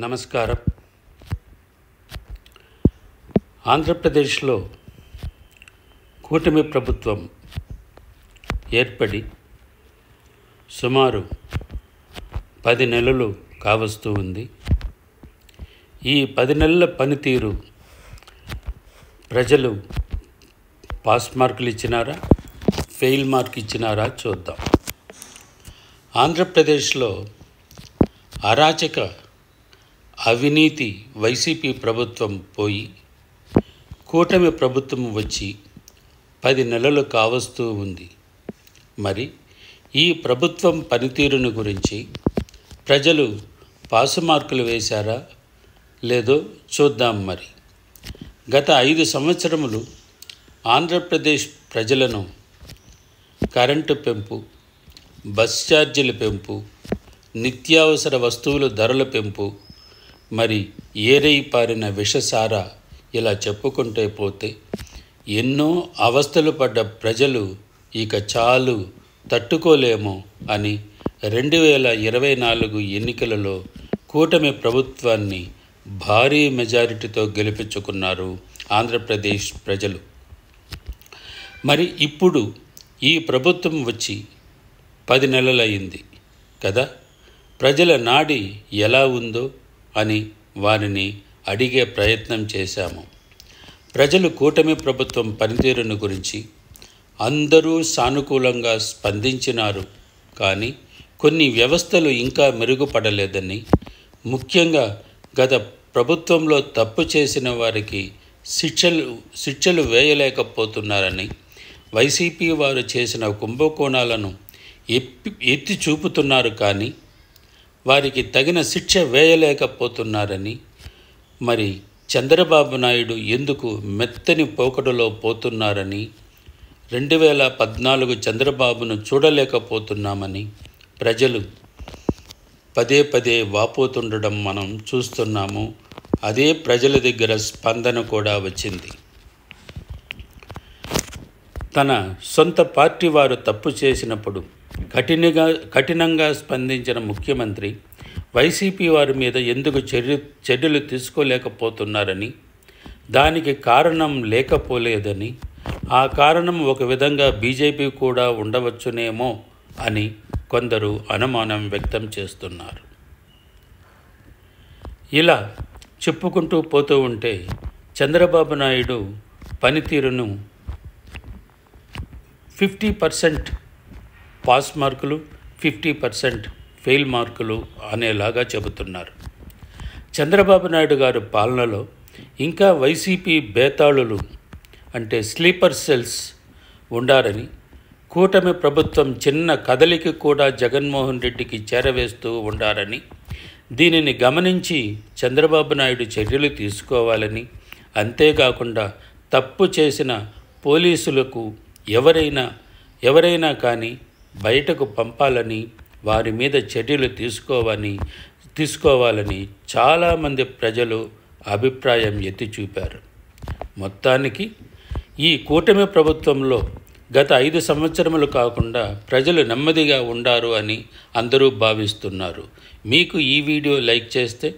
నమస్కారం. ఆంధ్రప్రదేశ్లో కూటమి ప్రభుత్వం ఏర్పడి సుమారు 10 నెలలు కావస్తూ ఉంది. ఈ 10 నెలల పనితీరు ప్రజలు పాస్ మార్కులు ఇచ్చినారా, ఫెయిల్ మార్క్ ఇచ్చినారా చూద్దాం. ఆంధ్రప్రదేశ్లో అరాచక అవినీతి వైసీపీ ప్రభుత్వం పోయి కూటమి ప్రభుత్వం వచ్చి 10 నెలలు కావస్తూ ఉంది. మరి ఈ ప్రభుత్వం పనితీరును గురించి ప్రజలు పాసు మార్కులు వేశారా లేదో చూద్దాం. మరి గత 5 సంవత్సరములు ఆంధ్రప్రదేశ్ ప్రజలను కరెంటు పెంపు, బస్ ఛార్జీల పెంపు, నిత్యావసర వస్తువుల ధరల పెంపు, మరి ఏరై పారిన విషసార ఇలా చెప్పుకుంటే పోతే ఎన్నో అవస్థలు పడ్డ ప్రజలు ఇక చాలు తట్టుకోలేమో అని 2024 ఎన్నికలలో కూటమి ప్రభుత్వాన్ని భారీ మెజారిటీతో గెలిపించుకున్నారు ఆంధ్రప్రదేశ్ ప్రజలు. మరి ఇప్పుడు ఈ ప్రభుత్వం వచ్చి 10 నెలలయ్యింది కదా. ప్రజల నాడి ఎలా ఉందో అని వారిని అడిగే ప్రయత్నం చేశాము. ప్రజలు కూటమి ప్రభుత్వం పనితీరును గురించి అందరూ సానుకూలంగా స్పందించినారు. కానీ కొన్ని వ్యవస్థలు ఇంకా మెరుగుపడలేదని, ముఖ్యంగా గత ప్రభుత్వంలో తప్పు చేసిన వారికి శిక్షలు వేయలేకపోతున్నారని, వైసీపీ వారు చేసిన కుంభకోణాలను ఎత్తి చూపుతున్నారు. కానీ వారికి తగిన శిక్ష వేయలేకపోతున్నారని, మరి చంద్రబాబు నాయుడు ఎందుకు మెత్తని పోకడలో పోతున్నారని, 2014 చంద్రబాబును చూడలేకపోతున్నామని ప్రజలు పదే వాపోతుండడం మనం చూస్తున్నాము. అదే ప్రజల దగ్గర స్పందన కూడా వచ్చింది. తన సొంత పార్టీ వారు తప్పు చేసినప్పుడు కఠినంగా స్పందించిన ముఖ్యమంత్రి వైసీపీ వారి మీద ఎందుకు చర్యలు తీసుకోలేకపోతున్నారని, దానికి కారణం లేకపోలేదని, ఆ కారణం ఒక విధంగా బీజేపీ కూడా ఉండవచ్చునేమో అని కొందరు అనుమానం వ్యక్తం చేస్తున్నారు. ఇలా చెప్పుకుంటూ పోతూ ఉంటే చంద్రబాబు నాయుడు పనితీరును 50% పాస్ మార్కులు, 50% ఫెయిల్ మార్కులు అనేలాగా చెబుతున్నారు. చంద్రబాబు నాయుడు గారు పాలనలో ఇంకా వైసీపీ బేతాళులు అంటే స్లీపర్ సెల్స్ ఉండారని, కూటమి ప్రభుత్వం చిన్న కదలికి కూడా జగన్మోహన్ రెడ్డికి చేరవేస్తూ ఉండారని, దీనిని గమనించి చంద్రబాబు నాయుడు చర్యలు తీసుకోవాలని, అంతేకాకుండా తప్పు చేసిన పోలీసులకు ఎవరైనా కానీ బయటకు పంపాలని, వారి మీద చర్యలు తీసుకోవాలని చాలామంది ప్రజలు అభిప్రాయం ఎత్తి చూపారు. మొత్తానికి ఈ కూటమి ప్రభుత్వంలో గత 5 సంవత్సరములు కాకుండా ప్రజలు నెమ్మదిగా ఉండారు అని అందరూ భావిస్తున్నారు. మీకు ఈ వీడియో లైక్ చేస్తే